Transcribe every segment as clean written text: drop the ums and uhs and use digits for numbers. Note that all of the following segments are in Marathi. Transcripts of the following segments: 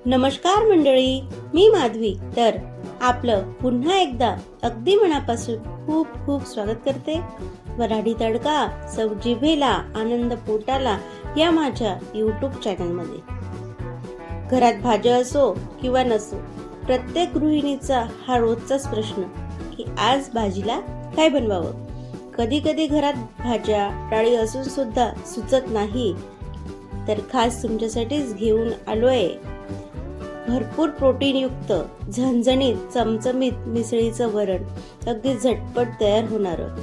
नमस्कार मंडळी, मी माधवी. तर आपलं पुन्हा एकदा अगदी मनापासून खूप खूप स्वागत करते. वऱ्हाडी तडका, चव जिभेला, आनंद पोटाला या माझ्या यूट्यूब चॅनलमध्ये. घरात भाज्या असो किंवा नसो, प्रत्येक गृहिणीचा हा रोजचाच प्रश्न की आज भाजीला काय बनवावं. कधी कधी घरात भाज्या डाळी असून सुद्धा सुचत नाही. तर खास तुमच्यासाठीच घेऊन आलोय भरपूर प्रोटीनयुक्त, झणझणीत, चमचमीत मिसळीचं वरण, अगदी झटपट तयार होणारं.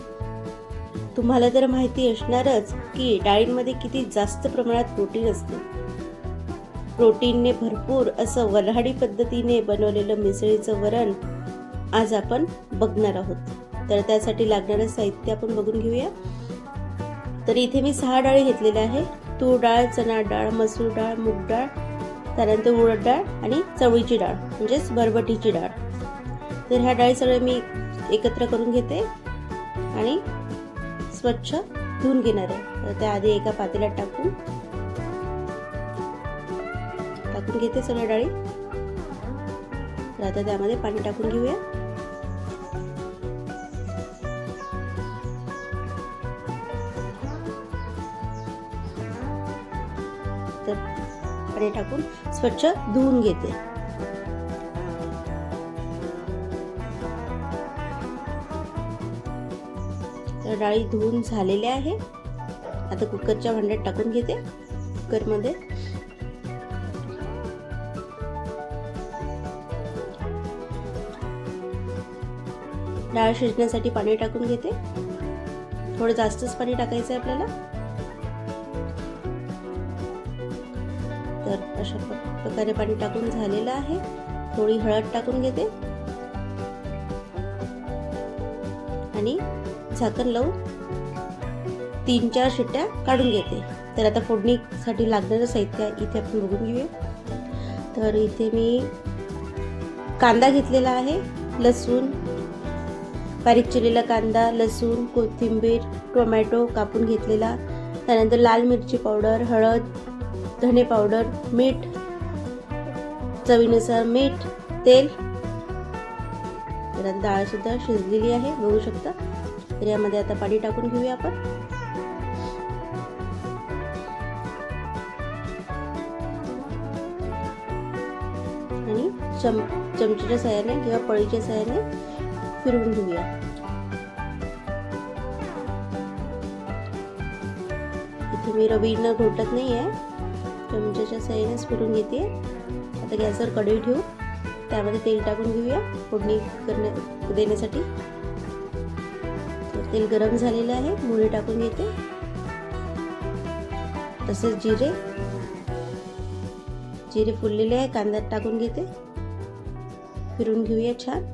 तुम्हाला तर माहिती असणारच की डाळींमध्ये किती जास्त प्रमाणात प्रोटीन असते. प्रोटीनने भरपूर असं वऱ्हाडी पद्धतीने बनवलेलं मिसळीचं वरण आज आपण बघणार आहोत. तर त्यासाठी लागणारं साहित्य आपण बघून घेऊया. तर इथे मी 6 डाळी घेतलेल्या आहे. तूर डाळ, चणा डाळ, मसूर डाळ, मूग डाळ, त्यानंतर उडद डाळ आणि चवळीची डाळ म्हणजेच बरबटीची डाळ. तर ह्या डाळी सगळे मी एकत्र करून घेते आणि स्वच्छ धुवून घेणार आहे. तर त्याआधी एका पातेल्यात टाकून घेते सगळ्या डाळी. तर आता त्यामध्ये पाणी टाकून घेऊया. तर पाणी टाकून स्वच्छ धुवून घेते. तर डाळी धुवून झालेल्या आहे. आता कुकरच्या भांड्यात टाकून घेते. कुकरमध्ये डाळ शिजण्यासाठी पाणी टाकून घेते. थोडं जास्तच पाणी टाकायचं आहे आपल्याला. तर अशा प्रकारे पाणी टाकून झालेलं आहे. थोडी हळद टाकून घेते आणि झाकण लावून 3-4 शिट्ट्या काढून घेते. तर आता फोडणीसाठी लागणारं साहित्य इथे आपण बघून घेऊया. तर इथे मी कांदा घेतलेला आहे, लसूण, बारीक चिरलेला कांदा, लसूण, कोथिंबीर, टोमॅटो कापून घेतलेला, त्यानंतर लाल मिरची पावडर, हळद, धने पावडर, मीठ, चवीनुसार मीठ, तेल. तर डाळ सुद्धा शिजलेली आहे, बघू शकता. तर यामध्ये आता पाणी टाकून घेऊया आपण. आणि चमच्याच्या साहाय्याने किंवा पळीच्या साहाय्याने फिरवून घेऊया. इथे मी रवीनं घोटत नाही आहे, चमच्याच्या साहाय्यानेच फिरून घेते. आता गॅसवर कढई ठेवू, त्यामध्ये तेल टाकून घेऊया फोडणी देण्यासाठी. तेल गरम झालेलं आहे, मोहरी टाकून घेते. तसेच जिरे फुललेले आहे, कांद्यात टाकून घेते. फिरून घेऊया छान.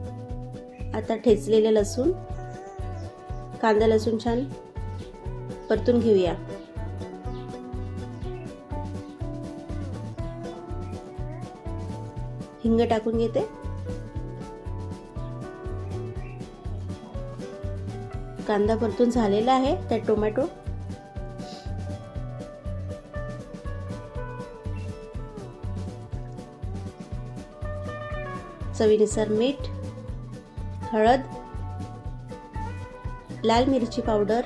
आता ठेचलेले लसूण, कांदा लसूण छान परतून घेऊया. हिंग टाकून घेते. कांदा परतून झालेला आहे. त्यात टोमॅटो, चवीनुसार मीठ, हळद, लाल मिरची पावडर,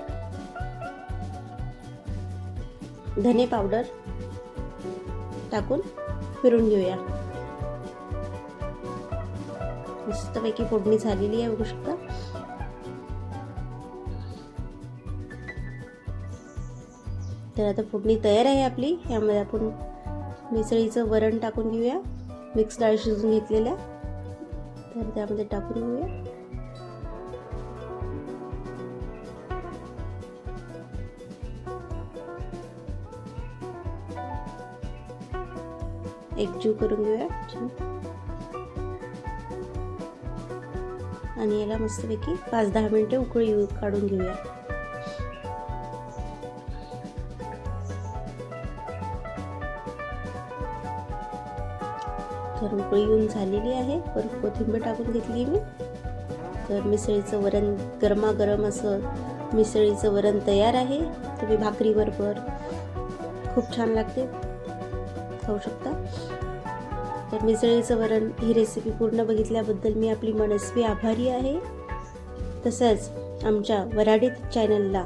धने पावडर टाकून फिरून घेऊया. मस्तपैकी फोडणी झालेली आहे, बघू शकता. तर आता फोडणी तयार आहे आपली. यामध्ये आपण मिसळीचं वरण टाकून घेऊया, मिक्स डाळ शिजून घेतलेल्या. तर त्यामध्ये टाकून घेऊया. एकजीव करून घेऊया आणि याला मस्तपैकी 5-10 मिनिटे उकळी काढून घेऊया. तर उकळी येऊन झालेली आहे. परत कोथिंबीर टाकून घेतली मी. तर मिसळीचं वरण, गरमागरम असं मिसळीचं वरण तयार आहे. तुम्ही भाकरीवर खूप छान लागते, खाऊ शकता. तर मिसळीचं वरण ही रेसिपी पूर्ण बघितल्याबद्दल मी आपली मनस्वी आभारी आहे. तसंच आमच्या वऱ्हाडी चॅनलला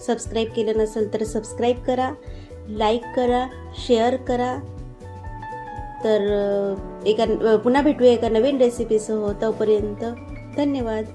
सबस्क्राईब केलं नसेल तर सबस्क्राईब करा, लाईक करा, शेअर करा. तर पुन्हा भेटूया एका नवीन रेसिपीसह. तोपर्यंत धन्यवाद.